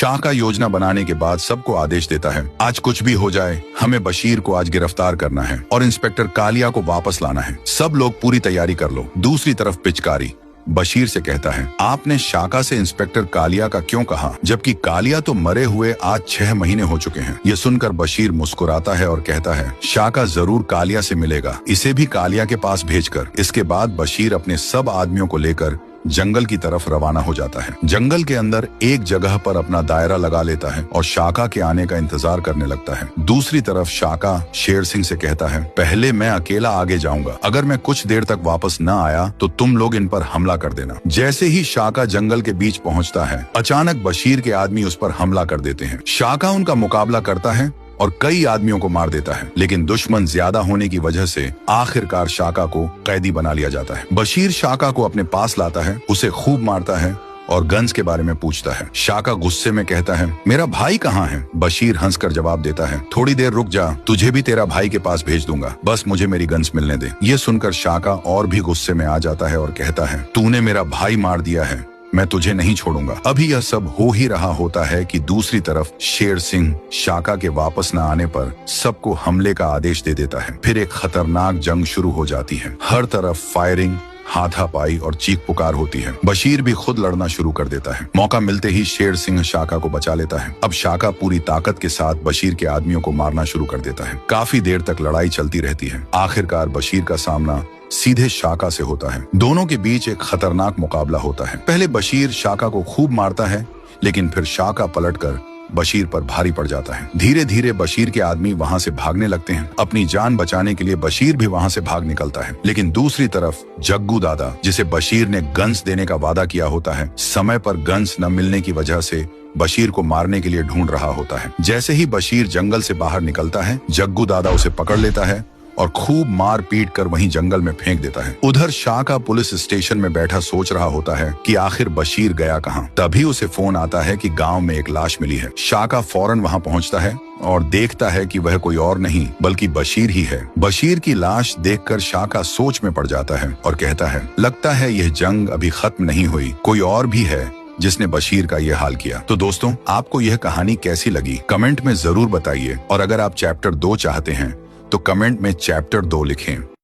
शाका योजना बनाने के बाद सबको आदेश देता है, आज कुछ भी हो जाए हमें बशीर को आज गिरफ्तार करना है और इंस्पेक्टर कालिया को वापस लाना है। सब लोग पूरी तैयारी कर लो। दूसरी तरफ पिचकारी बशीर से कहता है, आपने शाका से इंस्पेक्टर कालिया का क्यों कहा, जबकि कालिया तो मरे हुए आज 6 महीने हो चुके हैं। ये सुनकर बशीर मुस्कुराता है और कहता है, शाका जरूर कालिया से मिलेगा, इसे भी कालिया के पास भेजकर। इसके बाद बशीर अपने सब आदमियों को लेकर जंगल की तरफ रवाना हो जाता है। जंगल के अंदर एक जगह पर अपना दायरा लगा लेता है और शाका के आने का इंतजार करने लगता है। दूसरी तरफ शाका शेर सिंह से कहता है, पहले मैं अकेला आगे जाऊंगा, अगर मैं कुछ देर तक वापस न आया तो तुम लोग इन पर हमला कर देना। जैसे ही शाका जंगल के बीच पहुंचता है, अचानक बशीर के आदमी उस पर हमला कर देते हैं। शाका उनका मुकाबला करता है और कई आदमियों को मार देता है, लेकिन दुश्मन ज्यादा होने की वजह से आखिरकार शाका को कैदी बना लिया जाता है। बशीर शाका को अपने पास लाता है, उसे खूब मारता है और गन्स के बारे में पूछता है। शाका गुस्से में कहता है, मेरा भाई कहाँ है? बशीर हंसकर जवाब देता है, थोड़ी देर रुक जा, तुझे भी तेरा भाई के पास भेज दूंगा, बस मुझे मेरी गन्स मिलने दे। ये सुनकर शाका और भी गुस्से में आ जाता है और कहता है, तूने मेरा भाई मार दिया है, मैं तुझे नहीं छोड़ूंगा। अभी यह सब हो ही रहा होता है कि दूसरी तरफ शेर सिंह शाका के वापस न आने पर सबको हमले का आदेश दे देता है। फिर एक खतरनाक जंग शुरू हो जाती है। हर तरफ फायरिंग, हाथापाई और चीख पुकार होती है। बशीर भी खुद लड़ना शुरू कर देता है। मौका मिलते ही शेर सिंह शाका को बचा लेता है। अब शाका पूरी ताकत के साथ बशीर के आदमियों को मारना शुरू कर देता है। काफी देर तक लड़ाई चलती रहती है। आखिरकार बशीर का सामना सीधे शाका से होता है। दोनों के बीच एक खतरनाक मुकाबला होता है। पहले बशीर शाका को खूब मारता है, लेकिन फिर शाका पलटकर बशीर पर भारी पड़ जाता है। धीरे धीरे बशीर के आदमी वहां से भागने लगते हैं। अपनी जान बचाने के लिए बशीर भी वहां से भाग निकलता है। लेकिन दूसरी तरफ जग्गू दादा, जिसे बशीर ने गन्स देने का वादा किया होता है, समय पर गन्स न मिलने की वजह से बशीर को मारने के लिए ढूंढ रहा होता है। जैसे ही बशीर जंगल से बाहर निकलता है, जग्गू दादा उसे पकड़ लेता है और खूब मार पीट कर वहीं जंगल में फेंक देता है। उधर शाका पुलिस स्टेशन में बैठा सोच रहा होता है कि आखिर बशीर गया कहाँ। तभी उसे फोन आता है कि गांव में एक लाश मिली है। शाका फौरन वहां पहुंचता है और देखता है कि वह कोई और नहीं बल्कि बशीर ही है। बशीर की लाश देखकर शाका सोच में पड़ जाता है और कहता है, लगता है यह जंग अभी खत्म नहीं हुई, कोई और भी है जिसने बशीर का यह हाल किया। तो दोस्तों, आपको यह कहानी कैसी लगी कमेंट में जरूर बताइए, और अगर आप चैप्टर 2 चाहते हैं तो कमेंट में चैप्टर 2 लिखें।